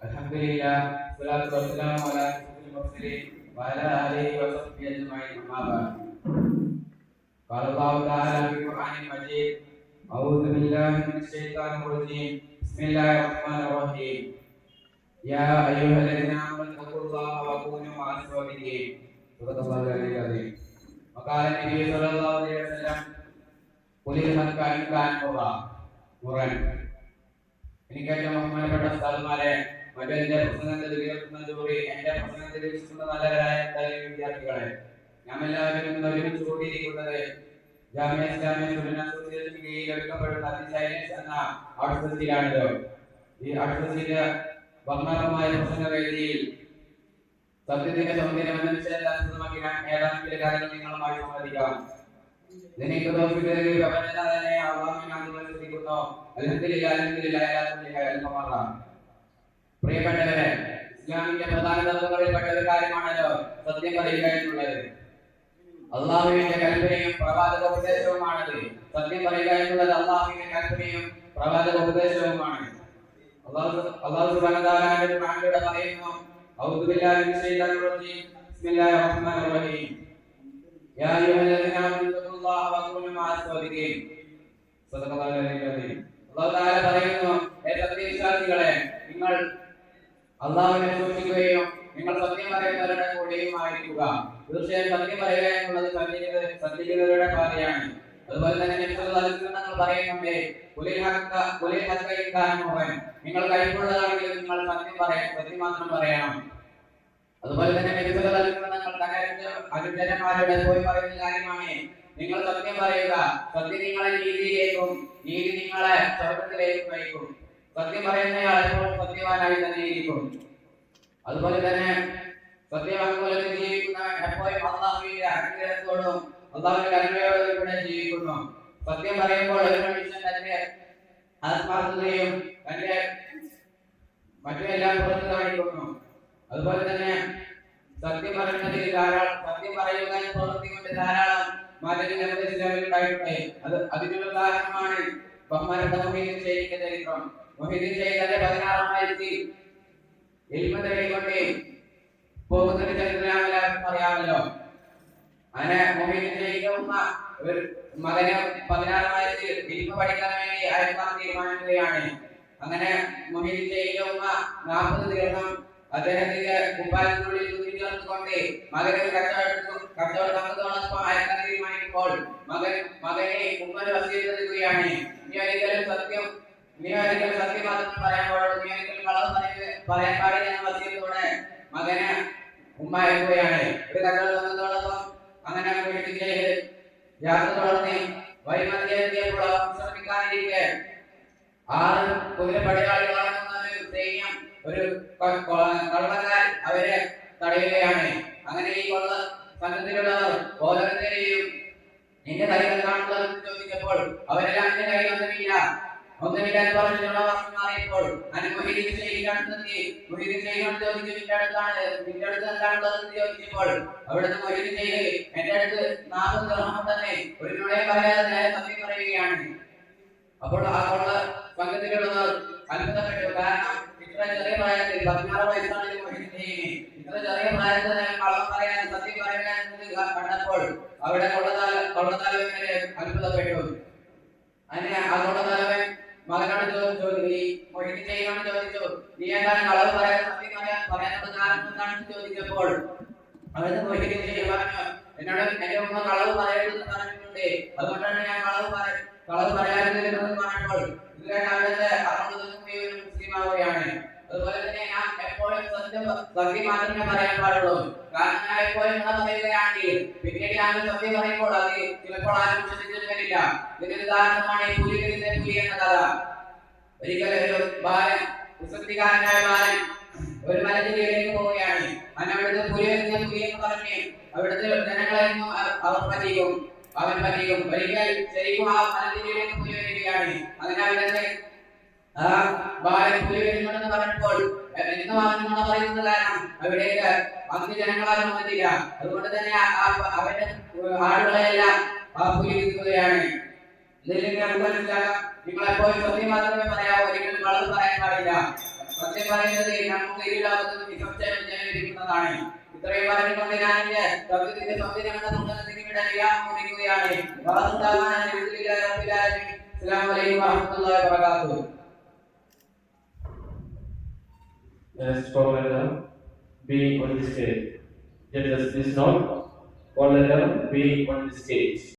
Alhamdulillah, salatu wassalamu ala asyrofil mursalin wa ala alihi wa sahbihi ajma'in. Amma ba'd. Qala Allah ta'ala fil Qur'anil Majid, a'udzu billahi minasy syaithanir rajim. Bismillahirrahmanir rahim. Ya ayyuhalladzina amanu taqullaha wa kunu ma'as sabirin. Subhanallah al-azim. Maqala Nabi sallallahu alaihi wasallam, qulil hakka in kana Quran. Ini kata ബഹുമാനപ്പെട്ട ഉസ്താദുമാരെ, മറ്റെന്റെ പ്രസംഗത്തിൽ കേൾക്കുന്നതോടെ എന്റെ പ്രസംഗത്തിൽ വിശ്വസിക്കുന്ന നല്ലവരായ വിദ്യാർത്ഥികളെ, നാം എല്ലാവരും ഒരുമിച്ച് കൂടിയിരിക്കുന്നത് ജാമിഅ ഇസ്ലാമിയ സ്റ്റുഡന്റ് അസോസിയേഷൻ കീഴിൽ ഒരുക്കപ്പെടുന്ന അതിശൈലൻസ് എന്ന ഔട്ട്സോഴ്സിലാണല്ലോ. ഈ ഔട്ട്സോഴ്സിന്റെ ബഹുമാനമായ പ്രസംഗ വേദിയിൽ സത്യത്തിന്റെ സൗന്ദര്യം എന്ന വിഷയത്തെ ആസ്പദമാക്കി ഞാൻ ഏതാനും ചില കാര്യങ്ങൾ നിങ്ങളുമായി സംവദിക്കാം. ഇതിനേക്ക് തോൽപ്പിക്കുന്നതിൽ പ്രപഞ്ചനാഥനെ അള്ളാഹുവിനെ ആശംസിക്കുന്നു. അൽഹംദുലില്ലാഹ് അൽഹംദുലില്ലാഹി അലാ കുല്ലി ഹാൽ മുബറക. പ്രിയപ്പെട്ടവരെ, ഇസ്ലാമിന്റെ പ്രധാന തത്വങ്ങളിൽപ്പെട്ട ഒരു കാര്യമാണല്ലോ സത്യം പറയുക എന്നുള്ളത്. അള്ളാഹുവിന്റെ കൽപ്പനയും പ്രവാചക ഉപദേശവുമാണത്. സത്യം പറയുക എന്നുള്ളത് അള്ളാഹുവിന്റെ കൽപ്പനയും പ്രവാചക ഉപദേശവുമാണ്. അല്ലാഹു സുബ്ഹാനഹു വ തആല ഖുർആനിലൂടെ പറയുന്നു, ഔദു ബില്ലാഹി മിനശ് ശൈത്താനിർ റജീം ബിസ്മില്ലാഹിർ റഹ്മാനിർ റഹീം. യാ അയ്യുഹല്ലദീന ആമനൂ തഖുല്ലാഹ വ കൂനൂ മഅസ് സാദിഖീൻ. സദഖല്ലാഹു അലൈഹി വസല്ലം. അല്ലാഹു തആല പറയുന്നു, ഹേ സത്യവിശ്വാസികളെ, നിങ്ങൾ അള്ളാഹുവിനെ സൂക്ഷിക്കുകയും നിങ്ങൾ സത്യം പറയുന്നവരുടെ കൂടെയും ആയിരിക്കുക. തീർച്ചയായും സത്യം പറയുക എന്നുള്ളത് സത്യങ്ങളുടെ പാതയാണ്. അതുപോലെ തന്നെ നിങ്ങൾ പറയുന്നുണ്ട്, നിങ്ങൾ കൈപ്പുള്ളതാണെങ്കിൽ നിങ്ങൾ സത്യം പറയണം, സത്യം മാത്രം പറയണം. അതുപോലെ തന്നെ അനുചരന്മാരുടെ പോയി പറയുന്ന കാര്യമാണ്, നിങ്ങൾ സത്യം പറയുക. സത്യം നിങ്ങളെ നീതിയിലേക്കും നീതി നിങ്ങളെ സ്വർഗത്തിലേക്കും നയിക്കും. സത്യം പറയുന്നയാൾ എപ്പോഴും സത്യവാനായി തന്നെ ഇരിക്കും. അതുപോലെ തന്നെ സത്യവാങ്മൂലത്തിൽ ജീവിക്കുന്നവൻ എപ്പോഴും അള്ളാഹുവിന്റെ അനുഗ്രഹത്തോടും അള്ളാഹുവിന്റെ കരുണയോടും കൂടെ ജീവിക്കുന്നു. സത്യം പറയുമ്പോൾ ഒരു മനുഷ്യൻ തന്റെ ആത്മാർത്ഥതയും തന്റെ മറ്റുമെല്ലാം പുറത്തു കാണിക്കുന്നു. അതുപോലെ തന്നെ സത്യം പറയുന്നതിൽ സത്യം പറയുക പ്രവൃത്തി കൊണ്ട് ധാരാളം മാറ്റങ്ങൾ നമ്മുടെ ഇസ്ലാമിൽ ഉണ്ടായിട്ടുണ്ട്. അതിനുള്ള ഉദാഹരണമാണ് ബഹുമാനപ്പെട്ട മുഹീദ്ദീൻ ഷെയ്ഖിന്റെ ചരിത്രം. മുഹീദ്ദീൻ ഷെയ്ഖ് തന്റെ 16-ാം വയസ്സിൽ ഇൽമ തേടിക്കൊണ്ട് പോകുന്നതിന്റെ ചരിത്രം എല്ലാവർക്കും അറിയാമല്ലോ. അങ്ങനെ മുഹീദ്ദീൻ ഷെയ്ഖിന്റെ ഉമ്മ ഒരു മകനെ 16-ാം വയസ്സിൽ ഇൽമ പഠിക്കാൻ വേണ്ടി അയക്കാൻ തീരുമാനിക്കുകയാണ്. അങ്ങനെ മുഹീദ്ദീൻ ഷെയ്ഖിന്റെ ഉമ്മ 40 ദിവസം അദ്ദേഹത്തിന്റെ കുപ്പായത്തിനുള്ളിൽ കുത്തിച്ചേർത്തുകൊണ്ട് മകനെ കച്ചവടത്തോടൊപ്പം അയക്കാൻ തീരുമാനിക്കുമ്പോൾ മകനെ ഉമ്മന് വസീയത്ത് നൽകുകയാണ്, നീ ഒരിക്കലും സത്യം മാത്രം പറയാൻ പാടുള്ളൂ, നീ ഒരിക്കലും കളവ് പറയാൻ പാടില്ല എന്ന വസീയത്തോടെ മകനെ ഉമ്മ അയക്കുകയാണ്. ഒരു കച്ചവടത്തോടൊപ്പം അങ്ങനെ യാത്ര തുടർന്ന് വൈമധ്യത്തിയപ്പോൾ ശ്രമിക്കാനിരിക്കെ 6 കുതിരപ്പടയാളികളടങ്ങുന്ന ഒരു സൈന്യം ഒരു കള്ളക്കാർ അവരെ തടയുകയാണ്. അങ്ങനെ ഈ കൊള്ള സംഘത്തിലുള്ളവർ ഓരോരുത്തരെയും നിന്റെ കയ്യിൽ എന്താണുള്ളത് ചോദിച്ചപ്പോൾ അവരെല്ലാം നിന്റെ കയ്യിൽ ഒന്നുമില്ലാന്ന് പറഞ്ഞുള്ള വാർത്ത മാറിയപ്പോൾ മുഹീദ്ദീൻ ഷെയ്ഖിനോട് ചോദിച്ചു, നിന്റെ അടുത്ത് എന്താണുള്ളത് ചോദിച്ചപ്പോൾ അവിടുന്ന് മുഹീദ്ദീൻ ഷെയ്ഖ് എന്റെ അടുത്ത് 40 ദിർഹം തന്നെ ഒരു നുണയും പറയാതെ നേരെ സത്യം പറയുകയാണ്. അപ്പോൾ ആ കൊള്ള സംഘത്തിലുള്ളവർ അത്ഭുതപ്പെട്ടു. കാരണം ഇത്ര ചെറിയ പ്രായത്തിൽ 16 വയസ്സാണ് മുഹീദ്ദീൻ ഷെയ്ഖിന്, ഇത്ര ചെറിയ പ്രായത്തിൽ കള്ളം പറയാൻ സത്യം പറയാൻ കണ്ടപ്പോൾ അവിടെ കൊള്ളത്തലവൻ അത്ഭുതപ്പെട്ടു. അങ്ങനെ ആ കൊള്ളത്തലവൻ മകനോട് മുഹീദ്ദീൻ ഷെയ്ഖിനോട് ചോദിച്ചു, നീ എന്താണ് കളവ് പറയാൻ സത്യം പറയാനുള്ള കാരണം എന്താണെന്ന് ചോദിച്ചപ്പോൾ അവിടുന്ന് മുഹീദ്ദീൻ ഷെയ്ഖ് പറഞ്ഞു, എന്നോട് എന്റെ ഉമ്മ കളവ് പറയരുതെന്ന് പറഞ്ഞിട്ടുണ്ട്, അതുകൊണ്ടാണ് ഞാൻ കളവ് പറയാതിരുന്നത് പറഞ്ഞപ്പോൾ ഇതിലെ മുസ്ലിം ആവുകയാണ്. അതുപോലെ തന്നെ ഞാൻ എപ്പോഴും സത്യം മാത്രമേ പറയാൻ പാടുള്ളൂ. കാരണം ഞാൻ എപ്പോഴും പറയുകയാണെങ്കിൽ പിന്നീട് ഞാൻ സത്യം പറയുമ്പോൾ അത് ചിലപ്പോൾ ആരും ശ്രദ്ധിച്ചിട്ടില്ല. ഇതിന് ഉദാഹരണമാണ് ഈ പുലി എന്ന കഥ. ഒരിക്കൽ ഒരു ബാലൻ, കുസൃതിക്കാരനായ ബാലൻ ഒരു മലഞ്ചെരിയിലേക്ക് പോവുകയാണ്. അവിടുത്തെ പുലി എന്ന് പറഞ്ഞ് അവിടുത്തെ ജനങ്ങളെയൊന്നും അവൻ പറ്റിക്കും. ഒരിക്കൽ ശരിക്കും ആ മലഞ്ചെരിയിലേക്ക് പുലി വരികയാണ്. അങ്ങനെ അവിടുത്തെ ബാലൻ പുലി വരുന്നുണ്ടെന്ന് പറഞ്ഞപ്പോൾ എന്ന് പറയുന്നത് കാരണം അവിടേക്ക് അന്ന് ജനങ്ങളാരും വന്നില്ല. അതുകൊണ്ട് തന്നെ അവന്റെ ആളുകളെല്ലാം ആ പുലി വിൽക്കുകയാണ്. നിങ്ങൾ എപ്പോഴും സത്യം മാത്രമേ പറയാവൂ, ഒരിക്കലും കളവ് പറയാൻ പാടില്ല. സത്യം പറയുന്നത് നമുക്ക് ഇരുലോകത്തും നിസ്സംശയം ജനലഭിക്കുന്നതാണ്. ഇത്രയും പറഞ്ഞുകൊണ്ട് ഞാൻ എന്റെ സത്യത്തിന്റെ സൗന്ദര്യമെന്ന പുസ്തകത്തിന് ഇവിടെ വിരാമം. അസ്സലാമു അലൈക്കും വറഹ്മത്തുള്ളാഹി വബറകാതുഹു. Next for letter B on the stage. Judges, please note for letter B on the stage.